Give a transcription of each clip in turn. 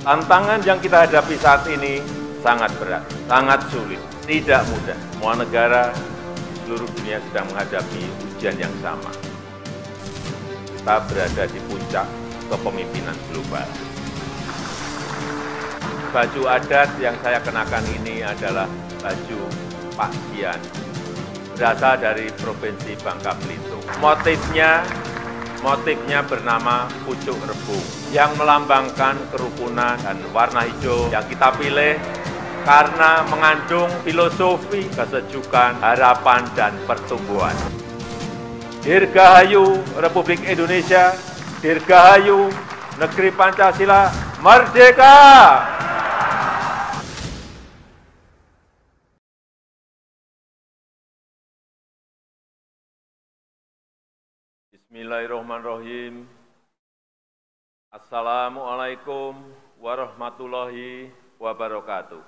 Tantangan yang kita hadapi saat ini sangat berat, sangat sulit, tidak mudah. Semua negara di seluruh dunia sedang menghadapi ujian yang sama. Kita berada di puncak kepemimpinan global. Baju adat yang saya kenakan ini adalah baju Pak Dian, berasal dari Provinsi Bangka Belitung. Motifnya bernama pucuk rebung yang melambangkan kerukunan, dan warna hijau yang kita pilih karena mengandung filosofi kesejukan, harapan, dan pertumbuhan. Dirgahayu Republik Indonesia, Dirgahayu Negeri Pancasila, Merdeka! Bismillahirrahmanirrahim. Assalamualaikum warahmatullahi wabarakatuh.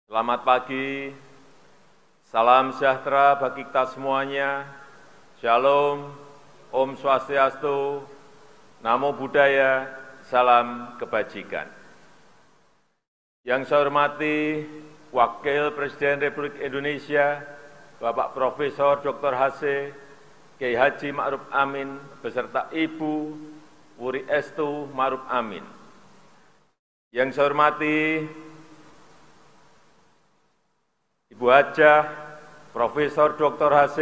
Selamat pagi, salam sejahtera bagi kita semuanya. Shalom, Om Swastiastu, Namo Buddhaya, salam kebajikan. Yang saya hormati Wakil Presiden Republik Indonesia, Bapak Profesor Dr. H.C. Kiai Haji Ma'ruf Amin, beserta Ibu Wuri Estu Ma'ruf Amin. Yang saya hormati Ibu Hajah Profesor Dr. H.C.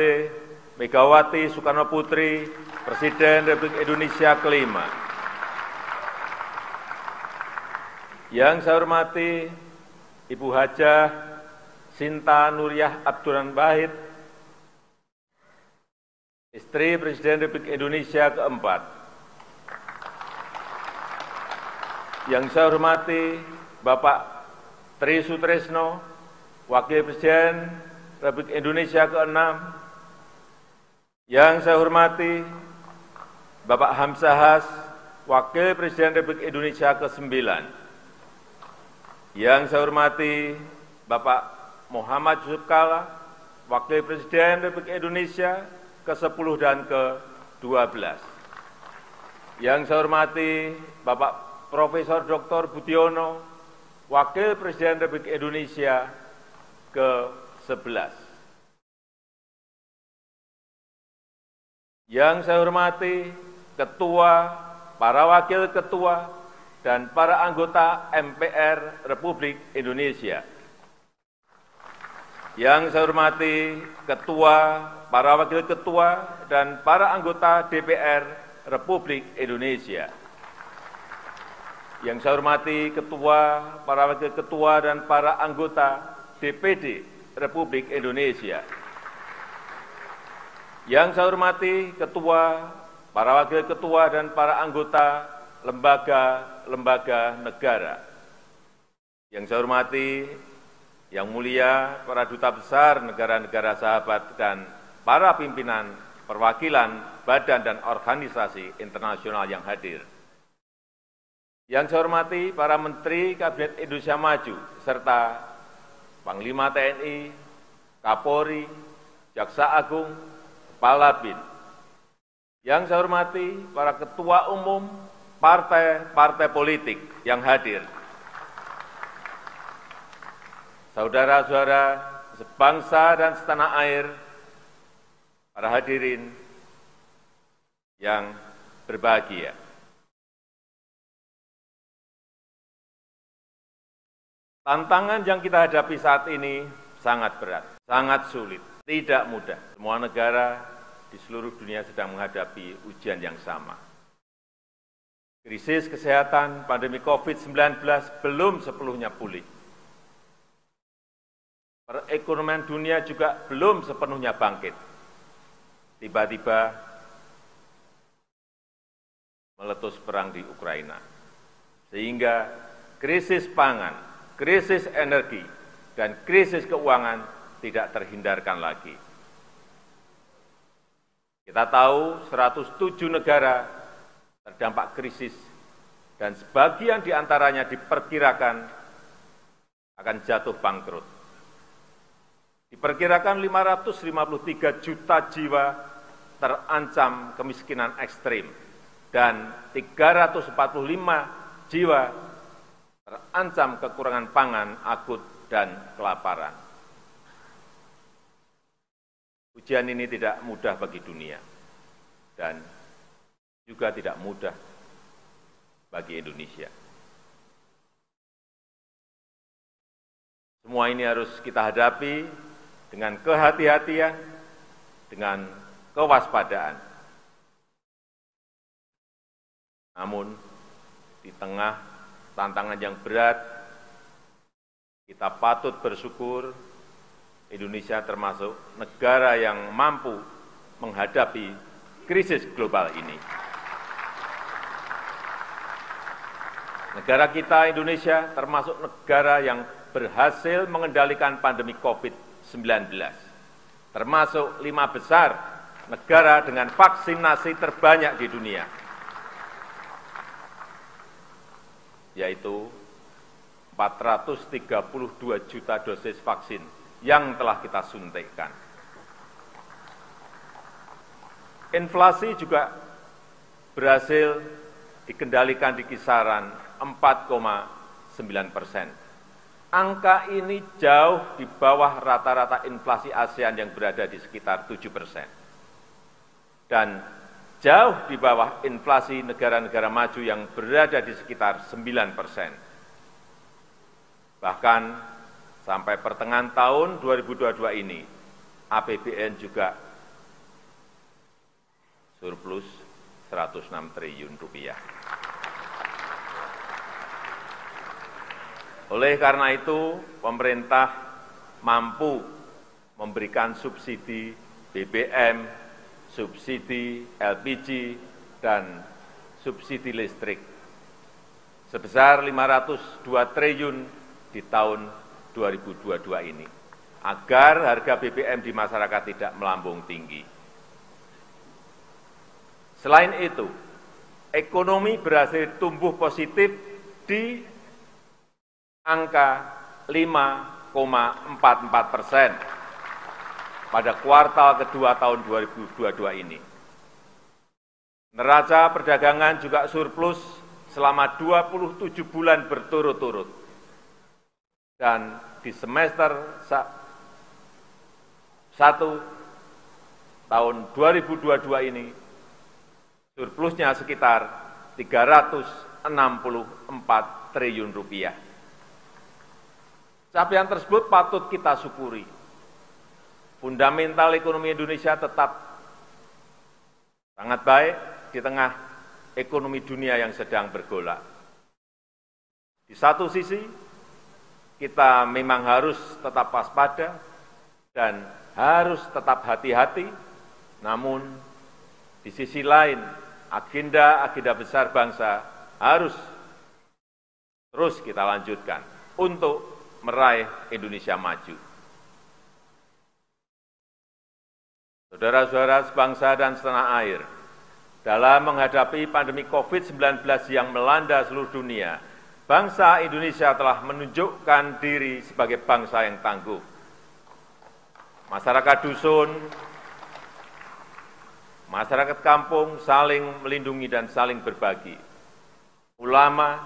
Megawati Soekarno Putri, Presiden Republik Indonesia kelima. Yang saya hormati Ibu Hajah Sinta Nuriyah Abdurrahman Wahid, istri Presiden Republik Indonesia keempat. Yang saya hormati Bapak Tri Sutresno, Wakil Presiden Republik Indonesia keenam. Yang saya hormati Bapak Hamzahas, Wakil Presiden Republik Indonesia ke-9. Yang saya hormati Bapak Muhammad Yusuf Kalla, Wakil Presiden Republik Indonesia ke-10 dan ke-12. Yang saya hormati Bapak Profesor Dr. Budiono, Wakil Presiden Republik Indonesia ke-11. Yang saya hormati Ketua, para Wakil Ketua, dan para anggota MPR Republik Indonesia. Yang saya hormati Ketua, para Wakil Ketua, dan para anggota DPR Republik Indonesia. Yang saya hormati Ketua, para Wakil Ketua, dan para anggota DPD Republik Indonesia. Yang saya hormati Ketua, para Wakil Ketua, dan para anggota lembaga-lembaga negara. Yang saya hormati Yang mulia para duta besar negara-negara sahabat dan para pimpinan perwakilan badan dan organisasi internasional yang hadir. Yang saya hormati para Menteri Kabinet Indonesia Maju, serta Panglima TNI, Kapolri, Jaksa Agung, Kepala BIN. Yang saya hormati para Ketua Umum partai-partai politik yang hadir. Saudara-saudara sebangsa dan setanah air, para hadirin yang berbahagia. Tantangan yang kita hadapi saat ini sangat berat, sangat sulit, tidak mudah. Semua negara di seluruh dunia sedang menghadapi ujian yang sama. Krisis kesehatan pandemi COVID-19 belum sepenuhnya pulih. Perekonomian dunia juga belum sepenuhnya bangkit. Tiba-tiba meletus perang di Ukraina. Sehingga krisis pangan, krisis energi, dan krisis keuangan tidak terhindarkan lagi. Kita tahu 107 negara terdampak krisis dan sebagian di antaranya diperkirakan akan jatuh bangkrut. Diperkirakan 553 juta jiwa terancam kemiskinan ekstrim dan 345 jiwa terancam kekurangan pangan akut dan kelaparan. Ujian ini tidak mudah bagi dunia dan juga tidak mudah bagi Indonesia. Semua ini harus kita hadapi dengan kehati-hatian, dengan kewaspadaan. Namun, di tengah tantangan yang berat, kita patut bersyukur Indonesia termasuk negara yang mampu menghadapi krisis global ini. Negara kita, Indonesia, termasuk negara yang berhasil mengendalikan pandemi COVID-19, termasuk 5 besar negara dengan vaksinasi terbanyak di dunia, yaitu 432 juta dosis vaksin yang telah kita suntikkan. Inflasi juga berhasil dikendalikan di kisaran 4,9%. Angka ini jauh di bawah rata-rata inflasi ASEAN yang berada di sekitar 7%. Dan jauh di bawah inflasi negara-negara maju yang berada di sekitar 9%. Bahkan sampai pertengahan tahun 2022 ini, APBN juga surplus 106 triliun rupiah. Oleh karena itu, pemerintah mampu memberikan subsidi BBM, subsidi LPG, dan subsidi listrik sebesar 502 triliun di tahun 2022 ini, agar harga BBM di masyarakat tidak melambung tinggi. Selain itu, ekonomi berhasil tumbuh positif di angka 5,44% pada kuartal kedua tahun 2022 ini. Neraca perdagangan juga surplus selama 27 bulan berturut-turut. Dan di semester 1 tahun 2022 ini, surplusnya sekitar 364 triliun rupiah. Capaian tersebut patut kita syukuri. Fundamental ekonomi Indonesia tetap sangat baik di tengah ekonomi dunia yang sedang bergolak. Di satu sisi, kita memang harus tetap waspada dan harus tetap hati-hati, namun di sisi lain, agenda-agenda besar bangsa harus terus kita lanjutkan untuk meraih Indonesia maju. Saudara-saudara sebangsa dan setanah air, dalam menghadapi pandemi COVID-19 yang melanda seluruh dunia, bangsa Indonesia telah menunjukkan diri sebagai bangsa yang tangguh. Masyarakat dusun, masyarakat kampung saling melindungi dan saling berbagi. Ulama,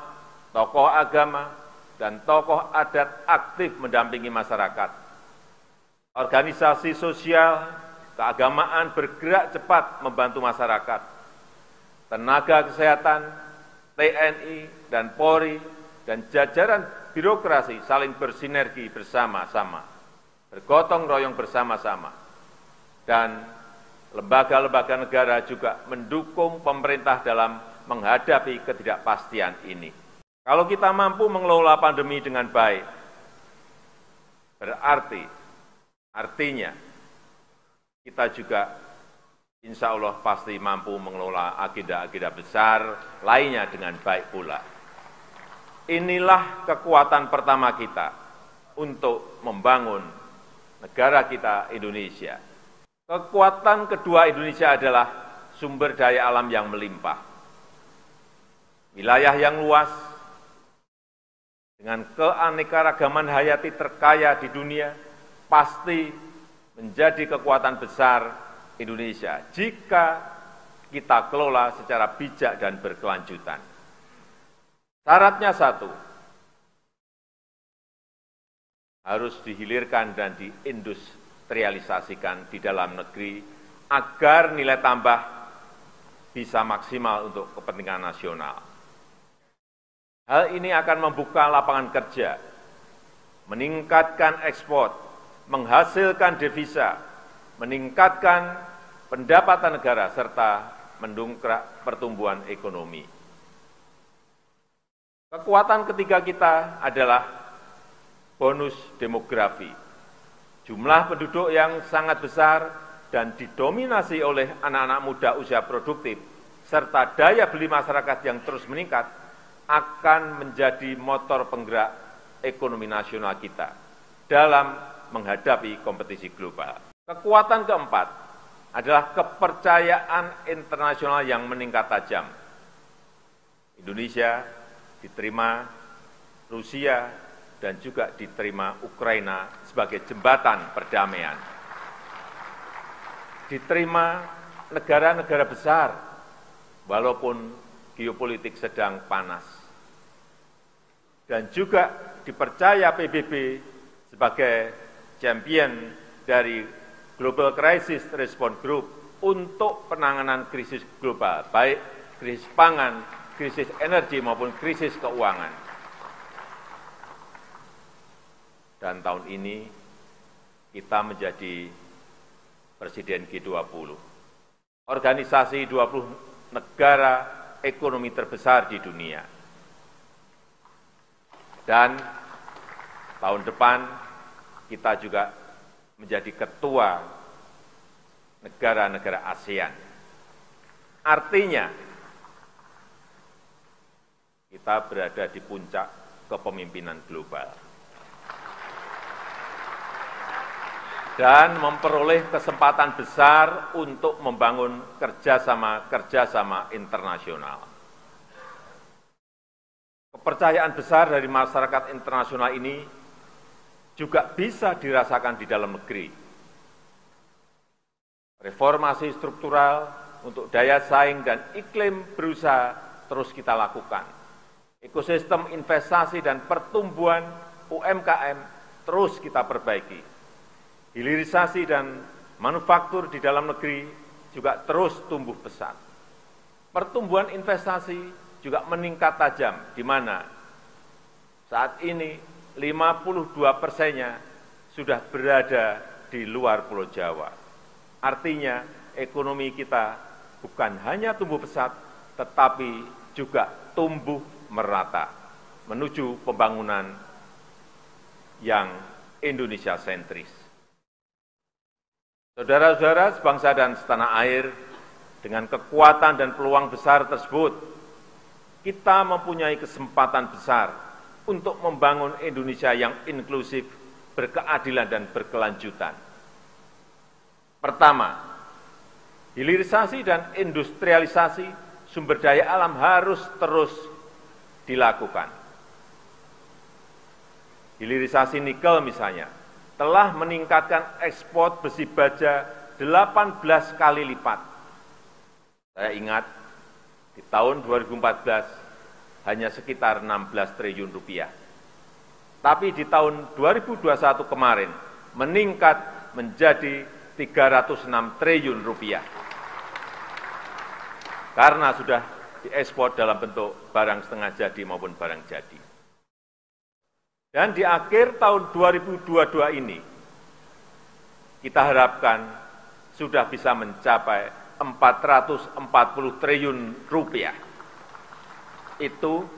tokoh agama, dan tokoh adat aktif mendampingi masyarakat. Organisasi sosial, keagamaan bergerak cepat membantu masyarakat. Tenaga kesehatan, TNI dan Polri dan jajaran birokrasi saling bersinergi bersama-sama, bergotong royong bersama-sama, dan lembaga-lembaga negara juga mendukung pemerintah dalam menghadapi ketidakpastian ini. Kalau kita mampu mengelola pandemi dengan baik, artinya kita juga insya Allah pasti mampu mengelola agenda-agenda besar lainnya dengan baik pula. Inilah kekuatan pertama kita untuk membangun negara kita Indonesia. Kekuatan kedua Indonesia adalah sumber daya alam yang melimpah. Wilayah yang luas, dengan keanekaragaman hayati terkaya di dunia, pasti menjadi kekuatan besar Indonesia jika kita kelola secara bijak dan berkelanjutan. Syaratnya satu, harus dihilirkan dan diindustrialisasikan di dalam negeri agar nilai tambah bisa maksimal untuk kepentingan nasional. Hal ini akan membuka lapangan kerja, meningkatkan ekspor, menghasilkan devisa, meningkatkan pendapatan negara, serta mendongkrak pertumbuhan ekonomi. Kekuatan ketiga kita adalah bonus demografi. Jumlah penduduk yang sangat besar dan didominasi oleh anak-anak muda usia produktif, serta daya beli masyarakat yang terus meningkat, akan menjadi motor penggerak ekonomi nasional kita dalam menghadapi kompetisi global. Kekuatan keempat adalah kepercayaan internasional yang meningkat tajam. Indonesia diterima Rusia dan juga diterima Ukraina sebagai jembatan perdamaian. Diterima negara-negara besar, walaupun geopolitik sedang panas. Dan juga dipercaya PBB sebagai champion dari Global Crisis Response Group untuk penanganan krisis global, baik krisis pangan, krisis energi maupun krisis keuangan. Dan tahun ini kita menjadi Presiden G20, organisasi 20 negara ekonomi terbesar di dunia. Dan tahun depan kita juga menjadi ketua negara-negara ASEAN. Artinya, kita berada di puncak kepemimpinan global. Dan memperoleh kesempatan besar untuk membangun kerjasama internasional. Kepercayaan besar dari masyarakat internasional ini juga bisa dirasakan di dalam negeri. Reformasi struktural untuk daya saing dan iklim berusaha terus kita lakukan. Ekosistem investasi dan pertumbuhan UMKM terus kita perbaiki. Hilirisasi dan manufaktur di dalam negeri juga terus tumbuh pesat. Pertumbuhan investasi juga meningkat tajam, di mana saat ini 52%-nya sudah berada di luar Pulau Jawa. Artinya ekonomi kita bukan hanya tumbuh pesat, tetapi juga tumbuh merata menuju pembangunan yang Indonesia sentris. Saudara-saudara sebangsa dan setanah air, dengan kekuatan dan peluang besar tersebut, kita mempunyai kesempatan besar untuk membangun Indonesia yang inklusif, berkeadilan, dan berkelanjutan. Pertama, hilirisasi dan industrialisasi sumber daya alam harus terus dilakukan. Hilirisasi nikel misalnya, telah meningkatkan ekspor besi baja 18 kali lipat. Saya ingat, di tahun 2014 hanya sekitar 16 triliun rupiah. Tapi di tahun 2021 kemarin meningkat menjadi 306 triliun rupiah. Karena sudah diekspor dalam bentuk barang setengah jadi maupun barang jadi. Dan di akhir tahun 2022 ini, kita harapkan sudah bisa mencapai 440 triliun rupiah. Itu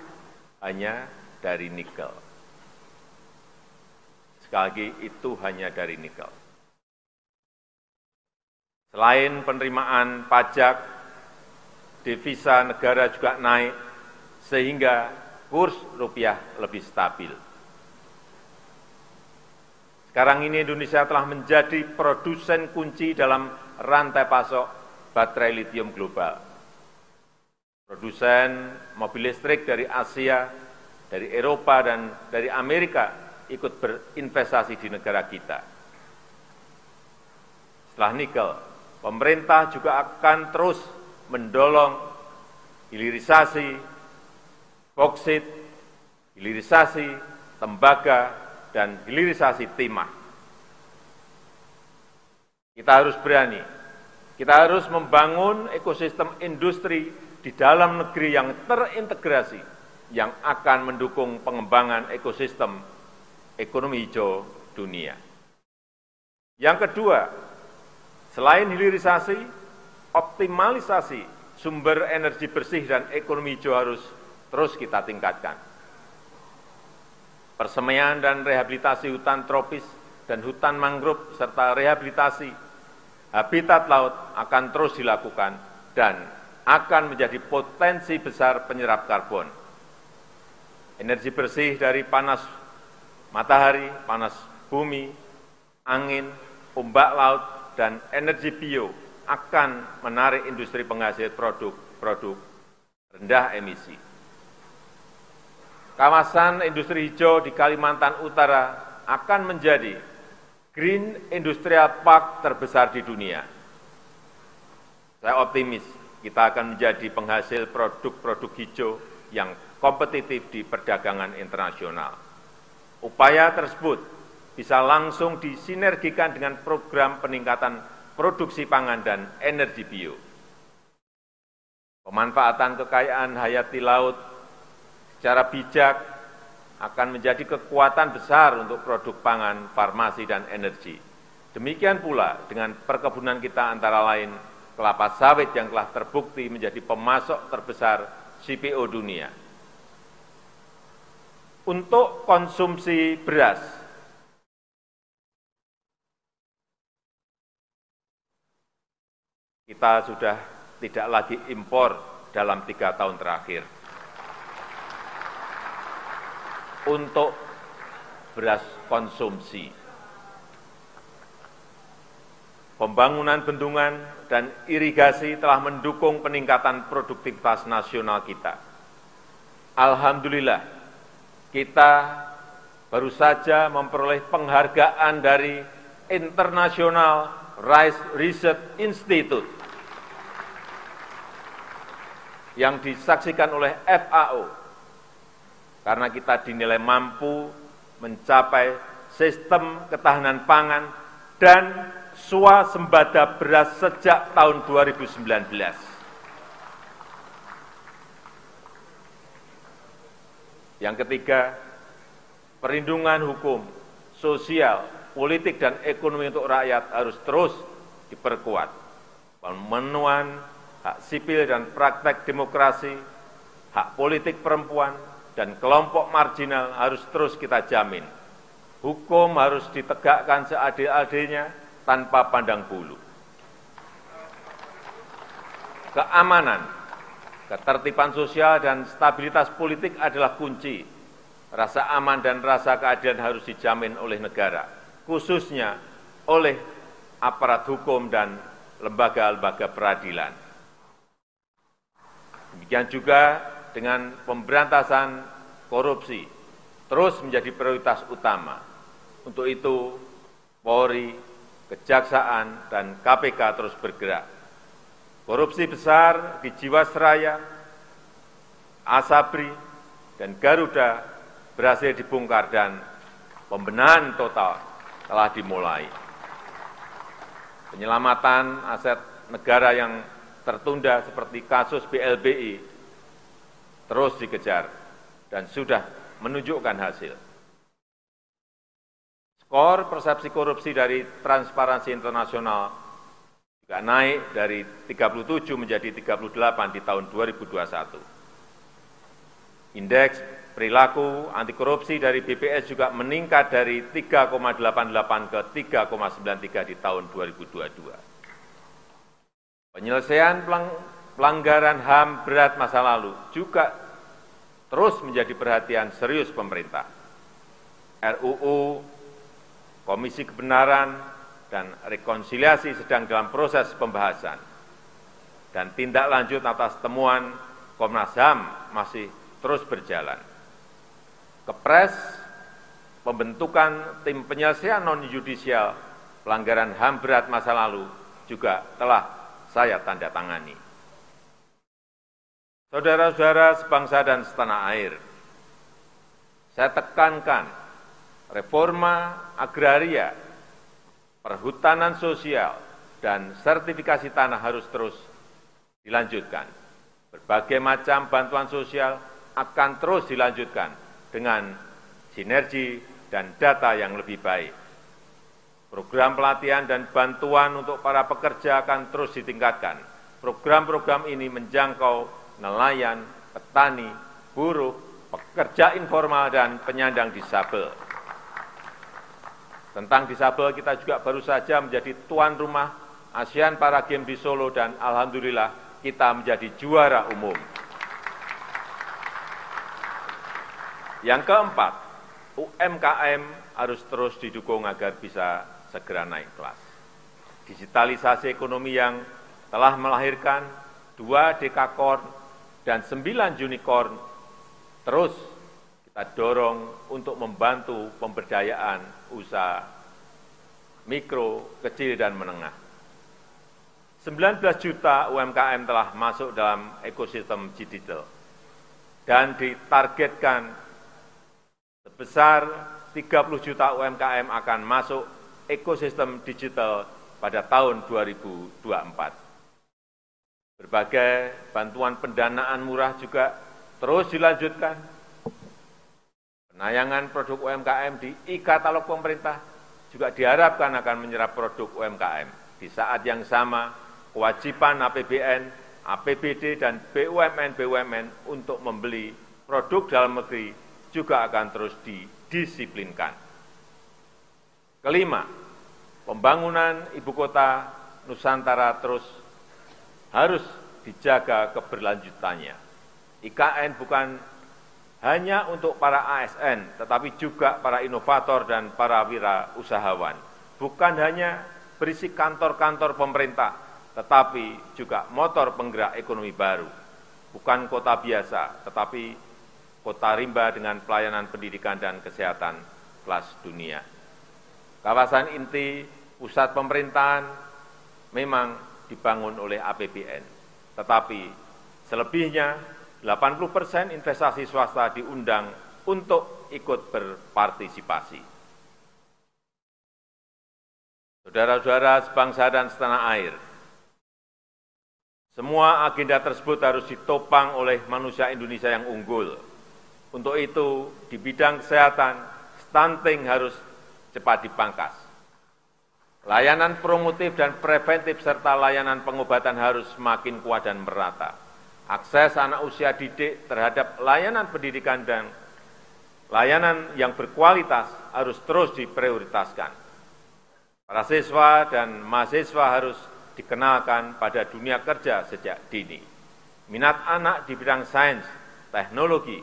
hanya dari nikel. Sekali lagi, itu hanya dari nikel. Selain penerimaan pajak, devisa negara juga naik, sehingga kurs rupiah lebih stabil. Sekarang ini Indonesia telah menjadi produsen kunci dalam rantai pasok baterai litium global. Produsen mobil listrik dari Asia, dari Eropa, dan dari Amerika ikut berinvestasi di negara kita. Setelah nikel, pemerintah juga akan terus mendorong hilirisasi boksit, hilirisasi tembaga, dan hilirisasi timah. Kita harus berani, kita harus membangun ekosistem industri di dalam negeri yang terintegrasi, yang akan mendukung pengembangan ekosistem ekonomi hijau dunia. Yang kedua, selain hilirisasi, optimalisasi sumber energi bersih dan ekonomi hijau harus terus kita tingkatkan. Persemaian dan rehabilitasi hutan tropis dan hutan mangrove serta rehabilitasi habitat laut akan terus dilakukan dan akan menjadi potensi besar penyerap karbon. Energi bersih dari panas matahari, panas bumi, angin, ombak laut, dan energi bio akan menarik industri penghasil produk-produk rendah emisi. Kawasan industri hijau di Kalimantan Utara akan menjadi Green Industrial Park terbesar di dunia. Saya optimis kita akan menjadi penghasil produk-produk hijau yang kompetitif di perdagangan internasional. Upaya tersebut bisa langsung disinergikan dengan program peningkatan produksi pangan dan energi bio. Pemanfaatan kekayaan hayati laut secara bijak akan menjadi kekuatan besar untuk produk pangan, farmasi, dan energi. Demikian pula dengan perkebunan kita antara lain kelapa sawit yang telah terbukti menjadi pemasok terbesar CPO dunia. Untuk konsumsi beras, kita sudah tidak lagi impor dalam 3 tahun terakhir. Untuk beras konsumsi, pembangunan bendungan dan irigasi telah mendukung peningkatan produktivitas nasional kita. Alhamdulillah, kita baru saja memperoleh penghargaan dari International Rice Research Institute yang disaksikan oleh FAO, karena kita dinilai mampu mencapai sistem ketahanan pangan dan swasembada beras sejak tahun 2019. Yang ketiga, perlindungan hukum, sosial, politik, dan ekonomi untuk rakyat harus terus diperkuat. Pemenuhan hak sipil dan praktek demokrasi, hak politik perempuan, dan kelompok marginal harus terus kita jamin. Hukum harus ditegakkan seadil-adilnya tanpa pandang bulu. Keamanan, ketertiban sosial, dan stabilitas politik adalah kunci. Rasa aman dan rasa keadilan harus dijamin oleh negara, khususnya oleh aparat hukum dan lembaga-lembaga peradilan. Demikian juga dengan pemberantasan korupsi terus menjadi prioritas utama. Untuk itu, Polri, Kejaksaan, dan KPK terus bergerak. Korupsi besar di Jiwasraya, Asabri, dan Garuda berhasil dibongkar dan pembenahan total telah dimulai. Penyelamatan aset negara yang tertunda seperti kasus BLBI terus dikejar dan sudah menunjukkan hasil. Skor persepsi korupsi dari Transparansi Internasional juga naik dari 37 menjadi 38 di tahun 2021. Indeks perilaku anti korupsi dari BPS juga meningkat dari 3,88 ke 3,93 di tahun 2022. Penyelesaian pelanggaran HAM berat masa lalu juga terus menjadi perhatian serius pemerintah. RUU, Komisi Kebenaran, dan Rekonsiliasi sedang dalam proses pembahasan. Dan tindak lanjut atas temuan Komnas HAM masih terus berjalan. Kepres, pembentukan tim penyelesaian non-yudisial pelanggaran HAM berat masa lalu juga telah saya tanda tangani. Saudara-saudara sebangsa dan setanah air, saya tekankan reforma agraria, perhutanan sosial, dan sertifikasi tanah harus terus dilanjutkan. Berbagai macam bantuan sosial akan terus dilanjutkan dengan sinergi dan data yang lebih baik. Program pelatihan dan bantuan untuk para pekerja akan terus ditingkatkan. Program-program ini menjangkau nelayan, petani, buruh, pekerja informal, dan penyandang disabel. Tentang disabel, kita juga baru saja menjadi tuan rumah ASEAN Para Games di Solo, dan alhamdulillah kita menjadi juara umum. Yang keempat, UMKM harus terus didukung agar bisa segera naik kelas. Digitalisasi ekonomi yang telah melahirkan 2 dekakorn dan 9 unicorn terus kita dorong untuk membantu pemberdayaan usaha mikro, kecil, dan menengah. 19 juta UMKM telah masuk dalam ekosistem digital dan ditargetkan sebesar 30 juta UMKM akan masuk ekosistem digital pada tahun 2024. Berbagai bantuan pendanaan murah juga terus dilanjutkan. Penayangan produk UMKM di e-katalog pemerintah juga diharapkan akan menyerap produk UMKM. Di saat yang sama, kewajiban APBN, APBD, dan BUMN untuk membeli produk dalam negeri juga akan terus didisiplinkan. Kelima, pembangunan ibu kota Nusantara terus harus dijaga keberlanjutannya. IKN bukan hanya untuk para ASN, tetapi juga para inovator dan para wirausahawan. Bukan hanya berisi kantor-kantor pemerintah, tetapi juga motor penggerak ekonomi baru. Bukan kota biasa, tetapi kota rimba dengan pelayanan pendidikan dan kesehatan kelas dunia. Kawasan inti pusat pemerintahan memang dibangun oleh APBN, tetapi selebihnya 80% investasi swasta diundang untuk ikut berpartisipasi. Saudara-saudara sebangsa dan setanah air, semua agenda tersebut harus ditopang oleh manusia Indonesia yang unggul. Untuk itu, di bidang kesehatan, stunting harus cepat dipangkas. Layanan promotif dan preventif serta layanan pengobatan harus semakin kuat dan merata. Akses anak usia didik terhadap layanan pendidikan dan layanan yang berkualitas harus terus diprioritaskan. Para siswa dan mahasiswa harus dikenalkan pada dunia kerja sejak dini. Minat anak di bidang sains, teknologi,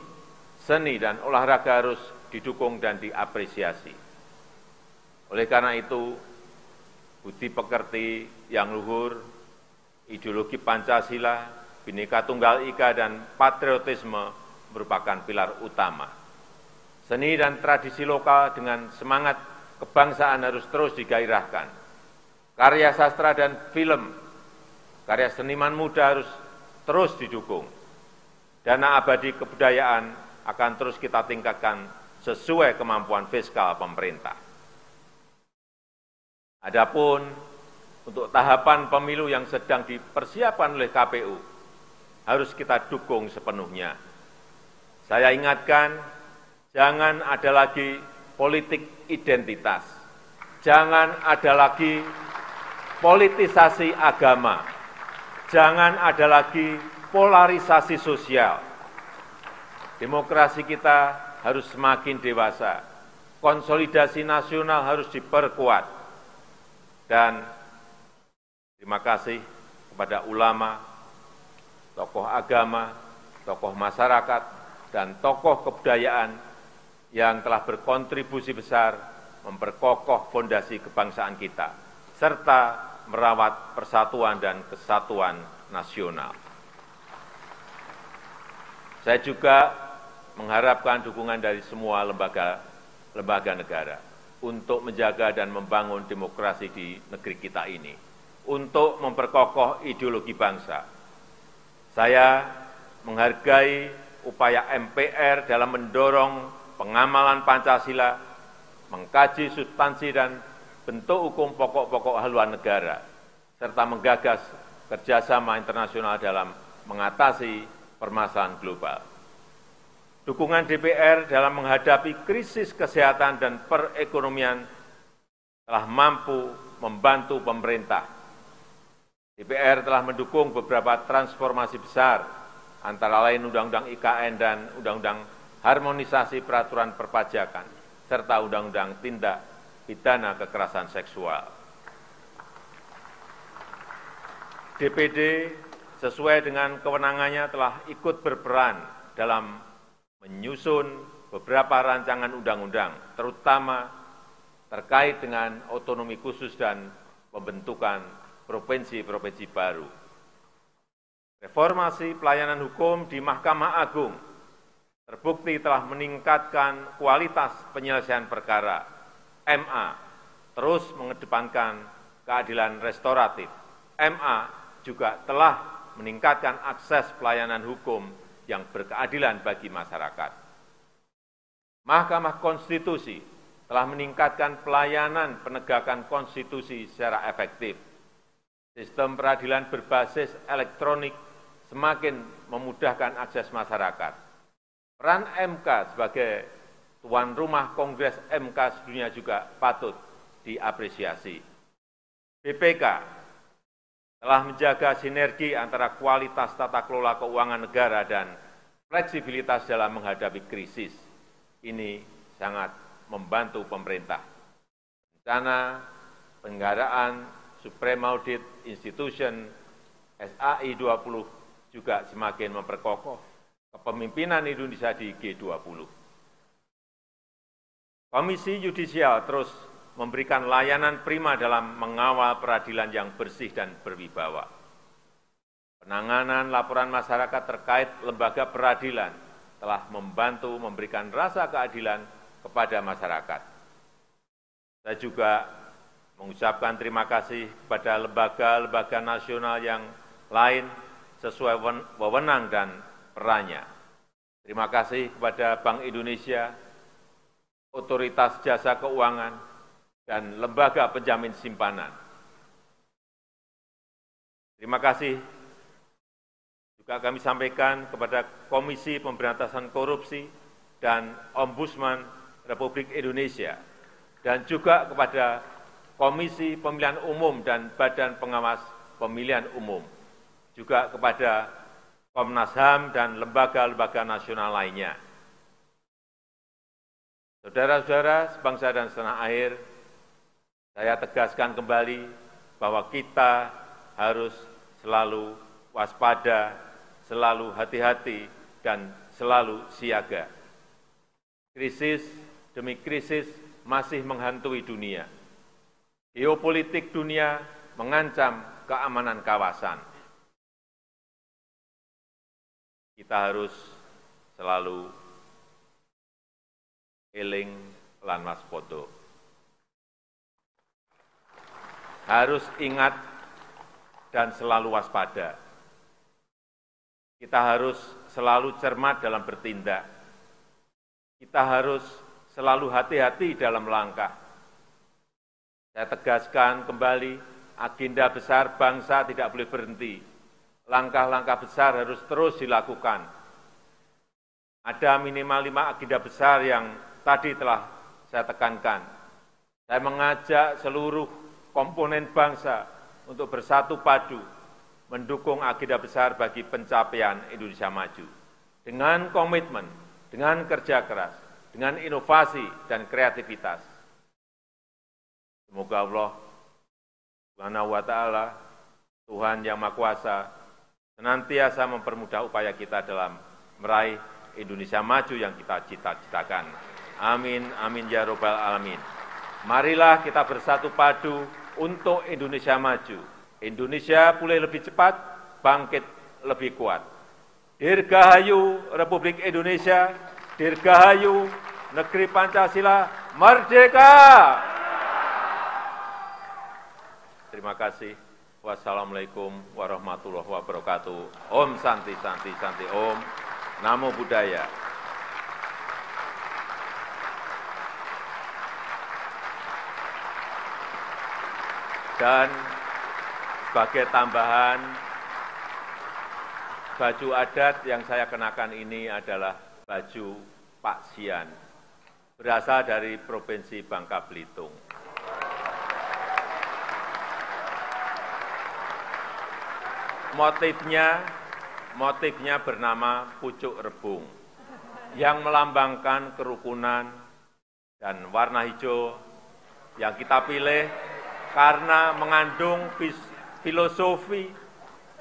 seni, dan olahraga harus didukung dan diapresiasi. Oleh karena itu, budi pekerti yang luhur, ideologi Pancasila, Bhinneka Tunggal Ika, dan patriotisme merupakan pilar utama. Seni dan tradisi lokal dengan semangat kebangsaan harus terus digairahkan. Karya sastra dan film, karya seniman muda harus terus didukung. Dana abadi kebudayaan akan terus kita tingkatkan sesuai kemampuan fiskal pemerintah. Adapun untuk tahapan pemilu yang sedang dipersiapkan oleh KPU, harus kita dukung sepenuhnya. Saya ingatkan, jangan ada lagi politik identitas, jangan ada lagi politisasi agama, jangan ada lagi polarisasi sosial. Demokrasi kita harus semakin dewasa, konsolidasi nasional harus diperkuat. Dan terima kasih kepada ulama, tokoh agama, tokoh masyarakat, dan tokoh kebudayaan yang telah berkontribusi besar memperkokoh fondasi kebangsaan kita, serta merawat persatuan dan kesatuan nasional. Saya juga mengharapkan dukungan dari semua lembaga negara untuk menjaga dan membangun demokrasi di negeri kita ini, untuk memperkokoh ideologi bangsa. Saya menghargai upaya MPR dalam mendorong pengamalan Pancasila, mengkaji substansi dan bentuk hukum pokok-pokok haluan negara, serta menggagas kerjasama internasional dalam mengatasi permasalahan global. Dukungan DPR dalam menghadapi krisis kesehatan dan perekonomian telah mampu membantu pemerintah. DPR telah mendukung beberapa transformasi besar, antara lain Undang-Undang IKN dan Undang-Undang Harmonisasi Peraturan Perpajakan, serta Undang-Undang Tindak Pidana Kekerasan Seksual. DPD sesuai dengan kewenangannya telah ikut berperan dalam menyusun beberapa rancangan undang-undang, terutama terkait dengan otonomi khusus dan pembentukan provinsi-provinsi baru. Reformasi pelayanan hukum di Mahkamah Agung terbukti telah meningkatkan kualitas penyelesaian perkara. MA terus mengedepankan keadilan restoratif. MA juga telah meningkatkan akses pelayanan hukum yang berkeadilan bagi masyarakat. Mahkamah Konstitusi telah meningkatkan pelayanan penegakan konstitusi secara efektif. Sistem peradilan berbasis elektronik semakin memudahkan akses masyarakat. Peran MK sebagai tuan rumah Kongres MK sedunia juga patut diapresiasi. BPK telah menjaga sinergi antara kualitas tata kelola keuangan negara dan fleksibilitas dalam menghadapi krisis. Ini sangat membantu pemerintah. Rencana penyelenggaraan Supreme Audit Institution SAI 20 juga semakin memperkokoh kepemimpinan Indonesia di G20. Komisi Yudisial terus memberikan layanan prima dalam mengawal peradilan yang bersih dan berwibawa. Penanganan laporan masyarakat terkait lembaga peradilan telah membantu memberikan rasa keadilan kepada masyarakat. Saya juga mengucapkan terima kasih kepada lembaga-lembaga nasional yang lain sesuai wewenang dan perannya. Terima kasih kepada Bank Indonesia, Otoritas Jasa Keuangan, dan lembaga penjamin simpanan. Terima kasih juga kami sampaikan kepada Komisi Pemberantasan Korupsi dan Ombudsman Republik Indonesia, dan juga kepada Komisi Pemilihan Umum dan Badan Pengawas Pemilihan Umum, juga kepada Komnas HAM dan lembaga-lembaga nasional lainnya. Saudara-saudara sebangsa dan setanah air, saya tegaskan kembali bahwa kita harus selalu waspada, selalu hati-hati, dan selalu siaga. Krisis demi krisis masih menghantui dunia. Geopolitik dunia mengancam keamanan kawasan. Kita harus selalu eling lan waspada. Harus ingat dan selalu waspada. Kita harus selalu cermat dalam bertindak. Kita harus selalu hati-hati dalam langkah. Saya tegaskan kembali, agenda besar bangsa tidak boleh berhenti. Langkah-langkah besar harus terus dilakukan. Ada minimal 5 agenda besar yang tadi telah saya tekankan. Saya mengajak seluruh komponen bangsa untuk bersatu padu mendukung agenda besar bagi pencapaian Indonesia maju. Dengan komitmen, dengan kerja keras, dengan inovasi dan kreativitas. Semoga Allah Subhanahu wa ta'ala, Tuhan yang Maha Kuasa, senantiasa mempermudah upaya kita dalam meraih Indonesia maju yang kita cita-citakan. Amin, amin ya robbal alamin. Marilah kita bersatu padu untuk Indonesia maju. Indonesia pulih lebih cepat, bangkit lebih kuat. Dirgahayu Republik Indonesia, dirgahayu Negeri Pancasila, merdeka! Terima kasih. Wassalamualaikum warahmatullahi wabarakatuh. Om Santi Santi Santi Om. Namo Buddhaya. Dan sebagai tambahan, baju adat yang saya kenakan ini adalah baju Pak Sian, berasal dari Provinsi Bangka Belitung. Motifnya bernama pucuk rebung, yang melambangkan kerukunan, dan warna hijau yang kita pilih karena mengandung filosofi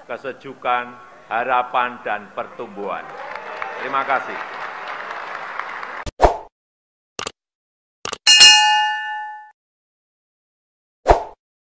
kesejukan, harapan, dan pertumbuhan. Terima kasih.